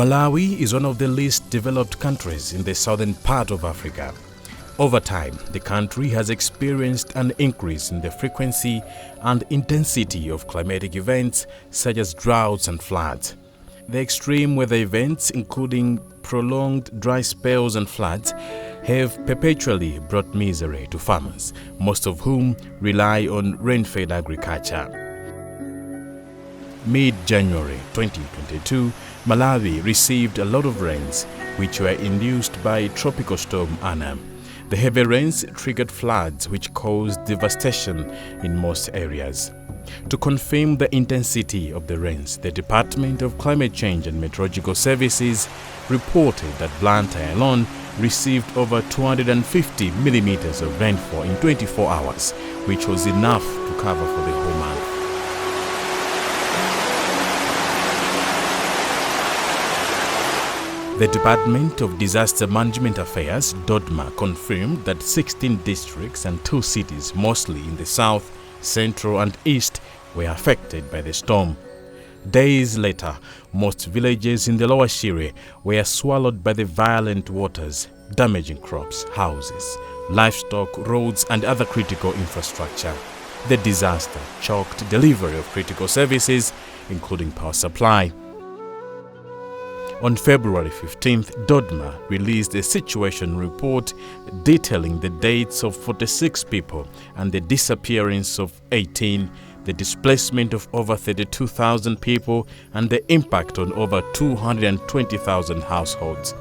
Malawi is one of the least developed countries in the southern part of Africa. Over time, the country has experienced an increase in the frequency and intensity of climatic events such as droughts and floods. The extreme weather events, including prolonged dry spells and floods, have perpetually brought misery to farmers, most of whom rely on rain-fed agriculture. Mid-January 2022, Malawi received a lot of rains, which were induced by Tropical Storm Ana. The heavy rains triggered floods which caused devastation in most areas. To confirm the intensity of the rains, the Department of Climate Change and Meteorological Services reported that Blantyre alone received over 250 millimeters of rainfall in 24 hours, which was enough to cover for the whole month. The Department of Disaster Management Affairs, DODMA, confirmed that 16 districts and 2 cities, mostly in the south, central and east, were affected by the storm. Days later, most villages in the lower Shire were swallowed by the violent waters, damaging crops, houses, livestock, roads and other critical infrastructure. The disaster choked delivery of critical services, including power supply. On February 15th, DODMA released a situation report detailing the deaths of 46 people and the disappearance of 18, the displacement of over 32,000 people, and the impact on over 220,000 households.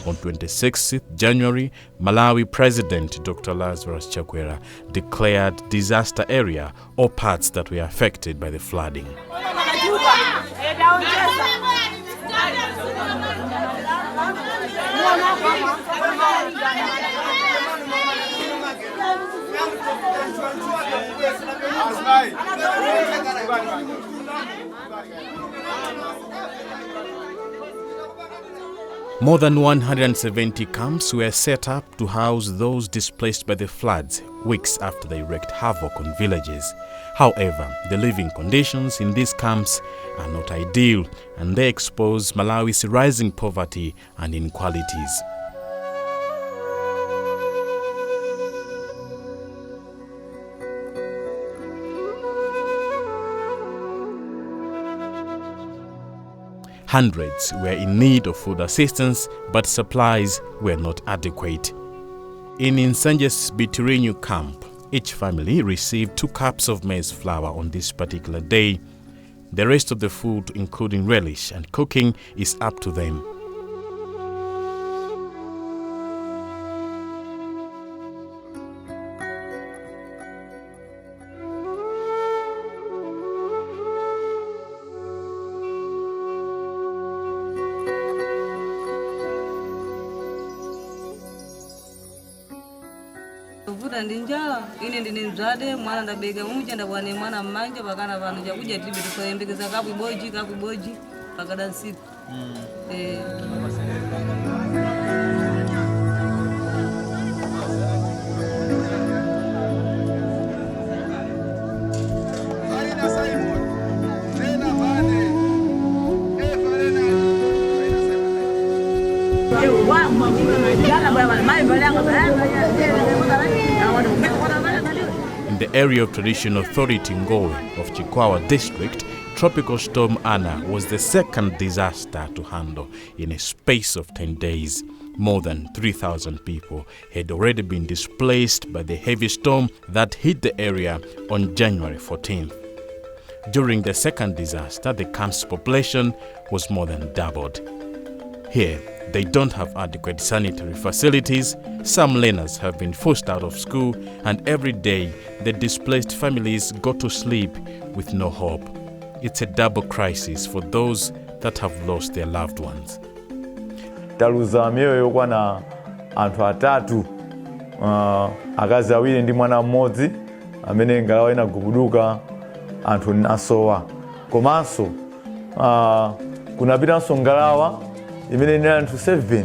On 26th January, Malawi President Dr. Lazarus Chakwera declared disaster area or parts that were affected by the flooding. More than 170 camps were set up to house those displaced by the floods weeks after they wreaked havoc on villages. However, the living conditions in these camps are not ideal, and they expose Malawi's rising poverty and inequalities. Hundreds were in need of food assistance, but supplies were not adequate. In Nsanje's Bitirinyu camp, each family received 2 cups of maize flour on this particular day. The rest of the food, including relish and cooking, is up to them. Vuta ndinjala ine ndine mzade mwana ndabega muje ndabwane mwana mmanje bakana vanhu chakuja tibe tukayembekeza kakuboji pakada nsiku In the area of traditional authority Ngowe of Chikwawa district, Tropical Storm Ana was the second disaster to handle in a space of 10 days. More than 3,000 people had already been displaced by the heavy storm that hit the area on January 14th. During the second disaster, the camp's population was more than doubled. Here, they don't have adequate sanitary facilities, some learners have been forced out of school, and every day the displaced families go to sleep with no hope. It's a double crisis for those that have lost their loved ones. Taluza mioyo yokwana anthu atatu, akazi awiri ndi mwana mmodzi amene ngalawa inagubuduka anthu nasowa. Komanso kunapitanso ngalawa imene ine anthu 7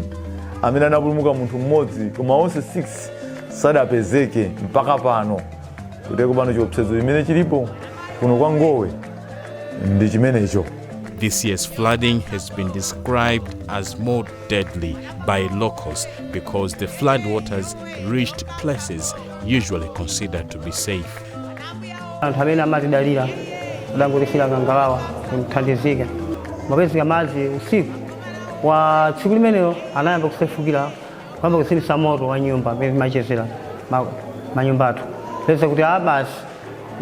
amene anapulumuka munthu mmodzi koma onse 6 sadapezeke mpaka pano. Kuteko pano chiopsezo chimene chilipo kuno kwa Ngowe ndi chimenecho. This year's flooding has been described as more deadly by locals because the floodwaters reached places usually considered to be safe. Anthu amene amatidalira adangolifira ngangalawa kuthandizika mapezeka madzi usiku wa tsiku limenelo anayamba kusefukira kwamba kusinisa moto wa nyumba amene machezera manyumba athu peza kuti basi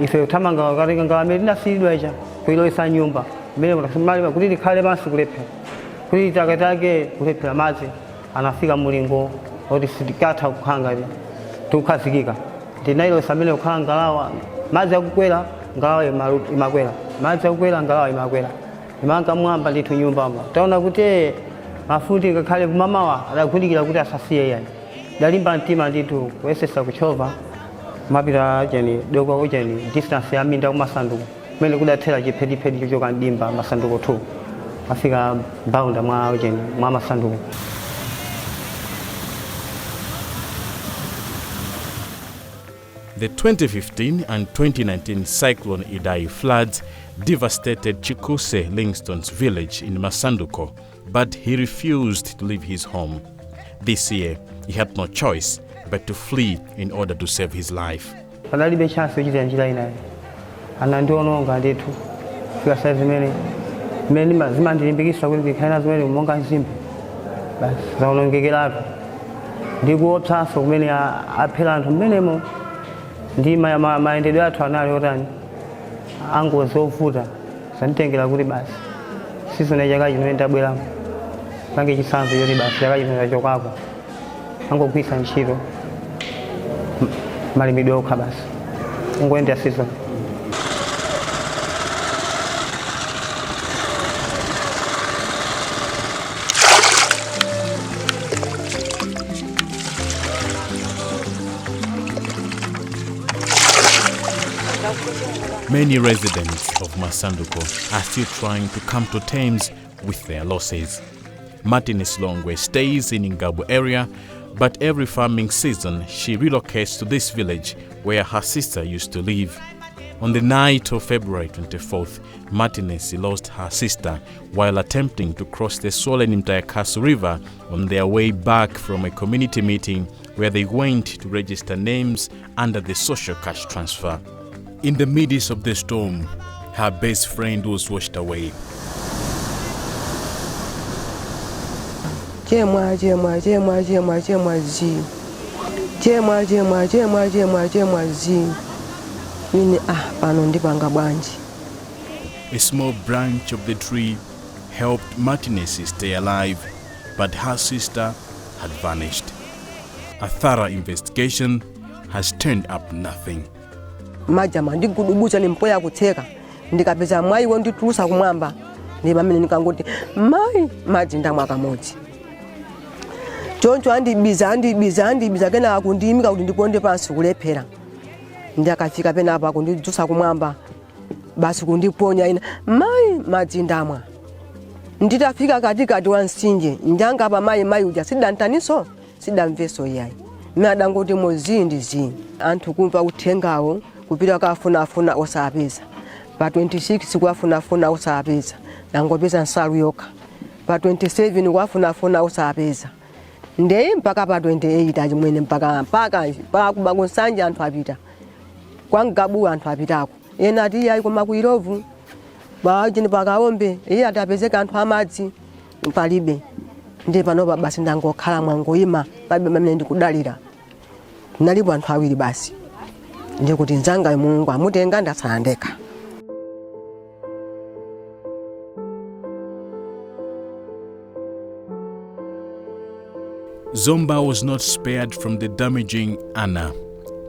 ife kuthamanga katika ngalawa amene tinasiyidwa icha kuilowesa nyumba imene kuti likhale pansi kulephera kuti takatake kulephera madzi anafika mulingo oti sitikatha kukhanga tikukhazikika ndinayilowesa amene kukhala ngalawa madzi akukwera ngalawa imakwera madzi akukwera ngalawa imakwera imanga mwamba ndithu nyumbamo taona kuti mafuti ngakhale kumamawa adagudikira kuti asasiye yani dalimba mtima ndithu kuyesesa kuchova mapita cheni doko cheni distance ya minda kumasanduku mene kudathera chiphetipheti chochoka mdimba masanduku 2 afika mbaunda mwa cheni mwa masanduku. The 2015 and 2019 Cyclone Idai floods devastated Chikuse Livingston's village in Masanduko, but he refused to leave his home. This year, he had no choice but to flee in order to save his life. Panalibe chance kuchita njira inayo. Anandiononga ndithu. Fika saa zimene zimandilimbikisa kuti ndikhaena zimene monga nzimbe. Basi zaonongekeratu. Ndikuopsanso kumene aphera anthu mmenemo ndi maendedwe athu anali otani angozi ovuta sanitengera kuti basi sizona chaka chino ndabweramo pange chisanzo yoti basi chaka chino ndachokako angogwisa ntchito malimidwe okha basi ungoenda season. Many residents of Masanduko are still trying to come to terms with their losses. Martinez Longwe stays in Ingabo area, but every farming season she relocates to this village where her sister used to live. On the night of February 24th, Martinez lost her sister while attempting to cross the swollen Mtayakasu River on their way back from a community meeting where they went to register names under the social cash transfer. In the midst of the storm, her best friend was washed away. A small branch of the tree helped Martinez stay alive, but her sister had vanished. A thorough investigation has turned up nothing. Majama ndikudubucha ni mpoya kutheka ndikapeza mai wonditulusa kumwamba ndi pamene nikangoti mai maji ndamwaka modzi choncho andibiza kena akundiyimika kuti ndiponde pansi kulephera ndakafika pena apa kundidzusa kumwamba basi kundiponya ina mai maji ndamwa nditafika katikati wa msinje njanga pa mai uja sidantaniso sidamveso yayi nadangoti mozi anthu kumva uthengawo kupita kafunafuna osapeza pa 26 kwafunafuna osapeza nangopeza nsalu yokha pa 27 kwafunafuna osapeza ndeye mpaka pa 28 achimwene mpaka kuba kunsanja anthu apita kwangabu anthu apitako ena ati yayi koma kuirovu bajini pakaombe iye atapezeka anthu amadzi palibe ndi panopa basi ndangokhala mwangoyima palibe pamene ndikudalira nalipo anthu awiri basi ndikuti nzanga Mulungu amutenga ndasandeka. Zomba was not spared from the damaging Anna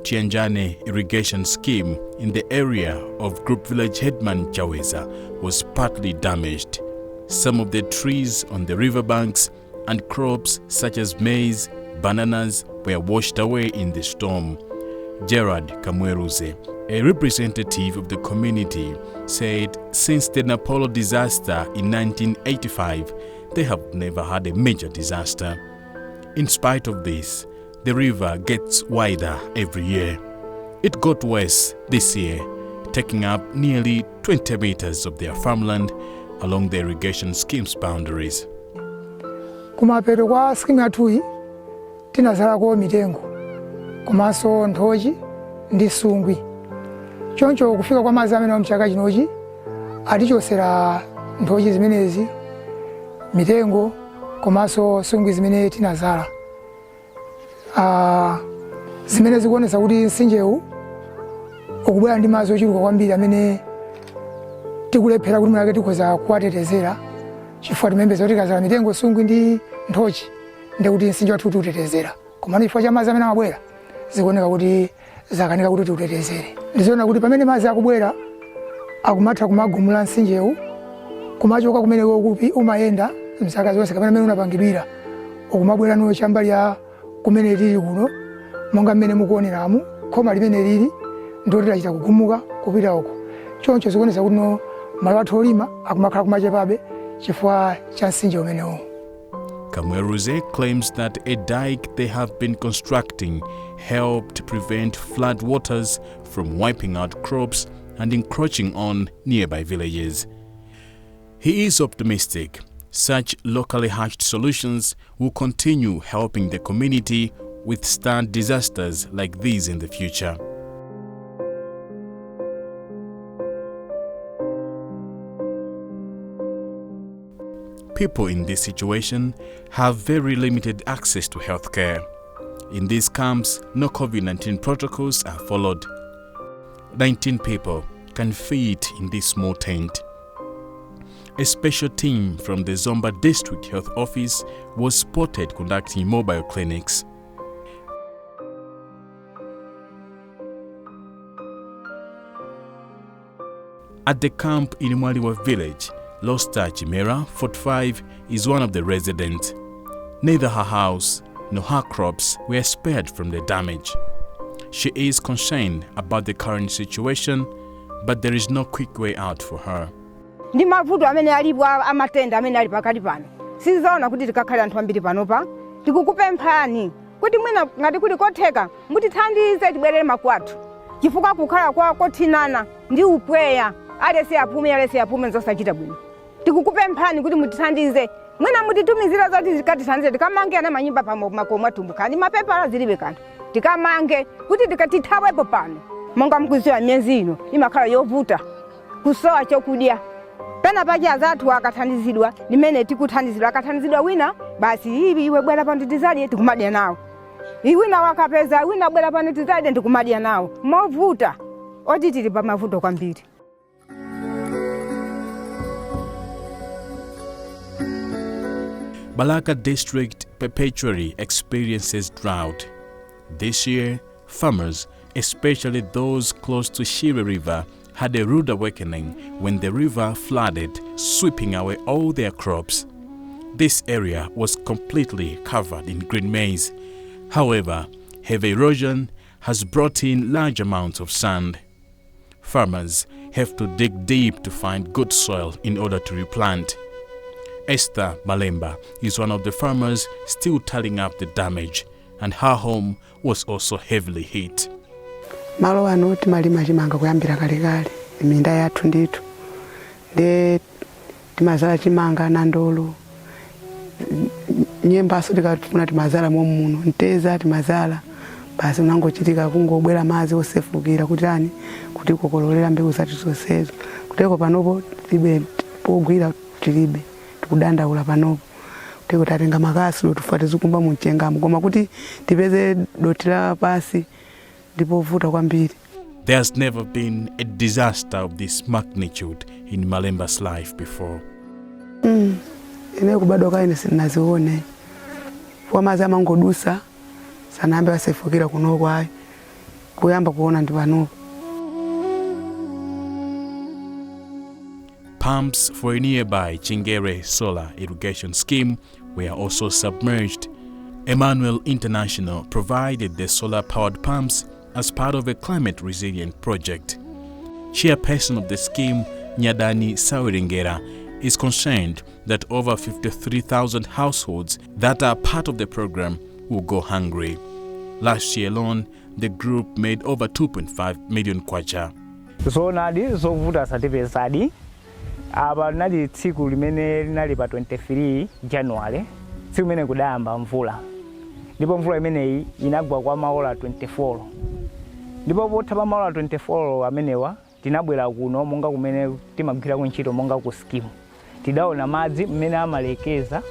Tianjane irrigation scheme in the area of Group Village Headman Chaweza was partly damaged. Some of the trees on the riverbanks and crops such as maize, bananas were washed away in the storm. Gerard Kamweruze, a representative of the community, said since the Napolo disaster in 1985, they have never had a major disaster. In spite of this, the river gets wider every year. It got worse this year, taking up nearly 20 meters of their farmland along the irrigation scheme's boundaries. Kumapeto kwa skimu yathuyi tinazalako mitengo komanso nthochi ndi sungwi. Choncho kufika kwa madzi amene mchaka chinochi atichosera nthochi zimenezi, mitengo komanso sungwi zimene tinazala. Zimene zikuonesa kuti mtsinjewu ukubwera ndi madzi ochuluka kwambiri amene tikulephera kuti mwake tikhoza kuwatetezera, chifukwa timembeza kuti tikazala mitengo, sungwi ndi nthochi ndikuti mtsinje wathu tiutetezera. Komano chifukwa cha madzi amene amabwera zikuoneka kuti zakanika kuti tiutetezere. Ndizoona kuti pamene madzi akubwera akumatha kumagumula mtsinjewu, kumachoka kumene kupi umayenda mzaka zonse kapena mmene unapangidwira, ukumabwera nuyo chambali ya kumene tili kuno, monga mmene mukuoneramu khoma limene lili ndilo tilachita kugumuka kupita uko. Choncho zikuonesa kuti no malo athu olima akumakhala kumachepabe chifukwa cha mtsinje umenewu. Kamweruze claims that a dike they have been constructing helped prevent flood waters from wiping out crops and encroaching on nearby villages. He is optimistic such locally hatched solutions will continue helping the community withstand disasters like these in the future. People in this situation have very limited access to healthcare. In these camps, no COVID-19 protocols are followed. 19 people can fit in this small tent. A special team from the Zomba District Health Office was spotted conducting mobile clinics. At the camp in Mwaliwa village, Losta Chimera, 45, is one of the residents. Neither her house nor her crops were spared from the damage. She is concerned about the current situation, but there is no quick way out for her. Ndi mavuto amene alipo amatenda amene ali pakati pano. Sizaona kuti tikakhale anthu ambiri panopa. Tikukupemphani kuti mwina ngati kuti kotheka mutithandize tibwerere makwathu. Chifukwa kukhala kwako thinana ndi upweya alese apume nzosachita bwino. Tikukupemphani kuti mutithandize. Mwina mutitumizira zoti zikatithandize tikamange ana manyumba pamakomo atumbuka. Ndi mapepala zilibe kanthu. Tikamange kuti tikatithawepo pano. Monga mkuziwa myezi ino imakhala yovuta. Kusowa chokudya. Pena paja zathu akathandizidwa nimene tikuthandizidwa akathandizidwa wina basi iwe bwera pano tizadye tikumadya nawo. Iwina wakapeza wina bwera pano tizadye tikumadya nawo. Movuta oti tili pa mavuto kwambiri. Balaka district perpetually experiences drought. This year, farmers, especially those close to Shire River, had a rude awakening when the river flooded, sweeping away all their crops. This area was completely covered in green maize. However, heavy erosion has brought in large amounts of sand. Farmers have to dig deep to find good soil in order to replant. Esther Malemba is one of the farmers still tallying up the damage, and her home was also heavily hit. Malo ano timalima chimanga kuyambira kalekale minda yathu ndithu ndi timazala chimanga na ndolo nyembaso tikafuna timazala muno nteza timazala basi unangochitika kungobwera madzi osefukira kuti ani kuti kokololera mbewu zathu zonsezo kuteko panopo tilibe pogwira tilibe tikudandaula panopo kuteko tatenga makasi lotufuata zikumba munchengamo koma kuti tipeze doti la pasi ndipovuta kwambiri. There's never been a disaster of this magnitude in Malemba's life before. Ine kubadoka ine sinazione. Kwa mazi amangodusa sanambe wasefukira kuno kwayo. Kuyamba kuona ndi panopo. Pumps for a nearby Chingere solar irrigation scheme were also submerged. Emmanuel International provided the solar-powered pumps as part of a climate-resilient project. Chairperson of the scheme, Nyadani Sawirengera, is concerned that over 53,000 households that are part of the program will go hungry. Last year alone, the group made over 2.5 million kwacha. So nadi zovuta satipesadi aba nadi tsiku limene linali pa 23 January tsiku limene kudayamba mvula ndipo mvula imeneyi inagwa kwa maola 24 ndipo potha maola 24 amenewa tinabwera kuno monga kumene timagwira ntchito monga ku skimu tidaona madzi mmene amalekeza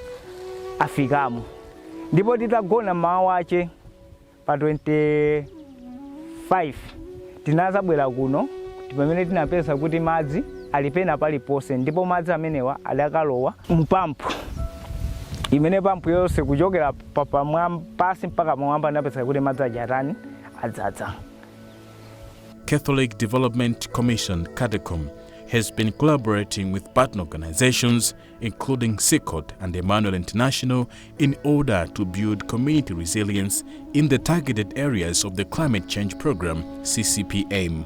afikamo ndipo titagona mawa ache pa 25 tinazabwera kuno pamene tinapeza kuti madzi alipena palipose ndipo madzi amenewa adakalowa mpampu imene pampu yonse kuchokera pasi mpaka mwamba napeza kuti madzi ajatani adzadza. Catholic Development Commission (CADECOM) has been collaborating with partner organizations including CICOD and Emmanuel International in order to build community resilience in the targeted areas of the Climate Change Program (CCPAIM).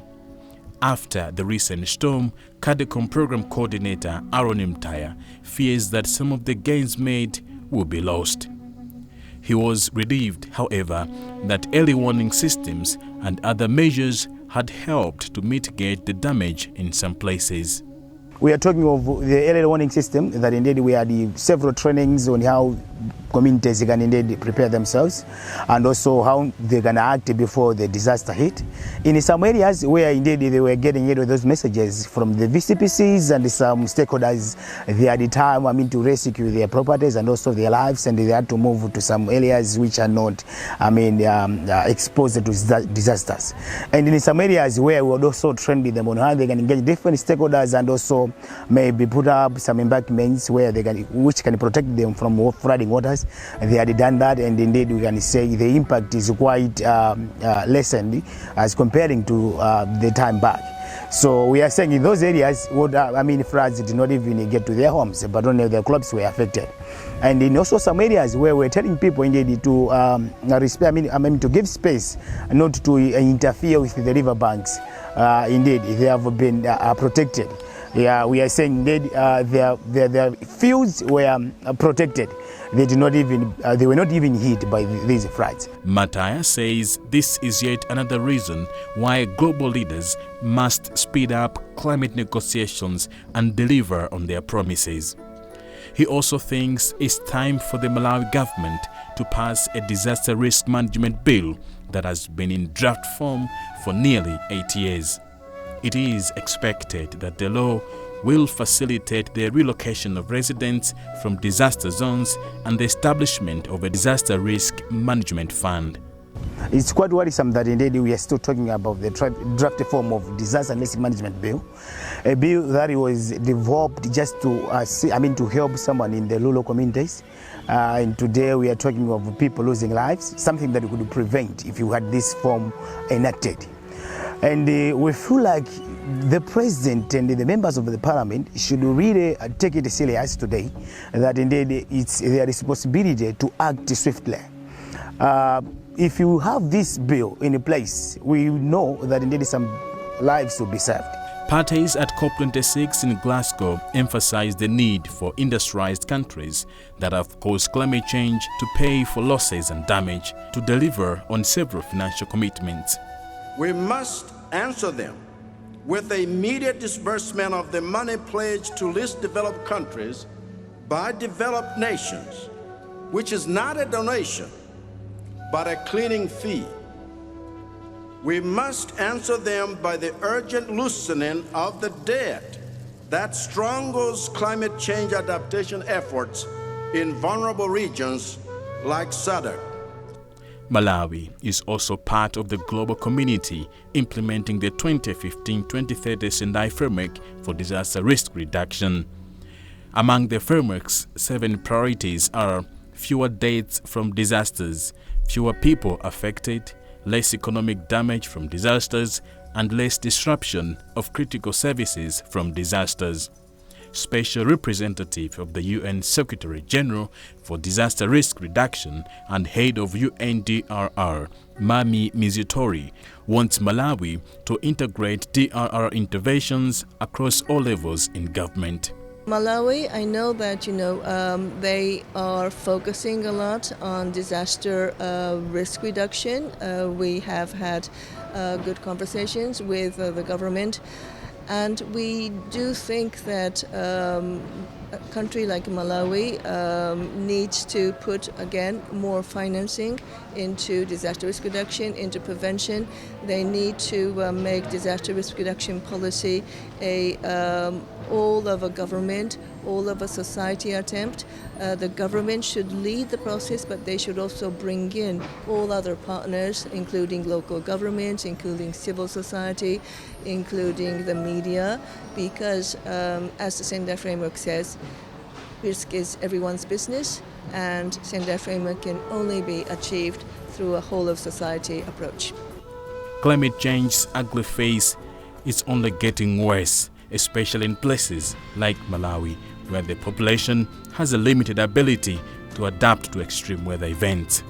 After the recent storm, CADECOM Program Coordinator Aaron Mtaya fears that some of the gains made will be lost. He was relieved, however, that early warning systems and other measures had helped to mitigate the damage in some places. We are talking of the early warning system, that indeed we had several trainings on how communities can indeed prepare themselves and also how they can act before the disaster hit. In some areas where indeed they were getting rid of those messages from the VCPCs and some stakeholders, they had the time to rescue their properties and also their lives, and they had to move to some areas which are not exposed to disasters. And in some areas where we would also train them on how they can engage different stakeholders and also maybe put up some embankments where which can protect them from flooding waters. They had done that, and indeed we can say the impact is quite lessened as comparing to the time back. So we are saying in those areas, floods did not even get to their homes, but only their crops were affected. And in also some areas where we're telling people indeed to to give space, not to interfere with the river banks. Indeed, they have been protected. Yeah, we are saying that their fields were protected. They were not even hit by these floods. Mtaya says this is yet another reason why global leaders must speed up climate negotiations and deliver on their promises. He also thinks it's time for the Malawi government to pass a disaster risk management bill that has been in draft form for nearly 8 years. It is expected that the law will facilitate the relocation of residents from disaster zones and the establishment of a disaster risk management fund. It's quite worrisome that indeed we are still talking about the draft form of disaster risk management bill, a bill that was developed just to to help someone in the rural communities. And today we are talking of people losing lives, something that we could prevent if you had this form enacted. And we feel like the president and the members of the parliament should really take it serious today, that indeed it's their responsibility to act swiftly. If you have this bill in place, we know that indeed some lives will be saved. Parties at COP26 in Glasgow emphasized the need for industrialized countries that have caused climate change to pay for losses and damage to deliver on several financial commitments. We must answer them with the immediate disbursement of the money pledged to least developed countries by developed nations, which is not a donation, but a cleaning fee. We must answer them by the urgent loosening of the debt that strangles climate change adaptation efforts in vulnerable regions like SADC. Malawi is also part of the global community implementing the 2015-2030 Sendai Framework for Disaster Risk Reduction. Among the framework's 7 priorities are fewer deaths from disasters, fewer people affected, less economic damage from disasters, and less disruption of critical services from disasters. Special Representative of the UN Secretary General for Disaster Risk Reduction and head of UNDRR, Mami Mizutori, wants Malawi to integrate DRR interventions across all levels in government. Malawi, I know that they are focusing a lot on disaster risk reduction. We have had good conversations with the government, and we do think that a country like Malawi needs to put again more financing into disaster risk reduction, into prevention. They need to make disaster risk reduction policy a all of a government, all of a society attempt. The government should lead the process, but they should also bring in all other partners, including local governments, including civil society, including the media, because as the Sendai Framework says, risk is everyone's business, and Sendai Framework can only be achieved through a whole of society approach. Climate change's ugly face is only getting worse, especially in places like Malawi, where the population has a limited ability to adapt to extreme weather events.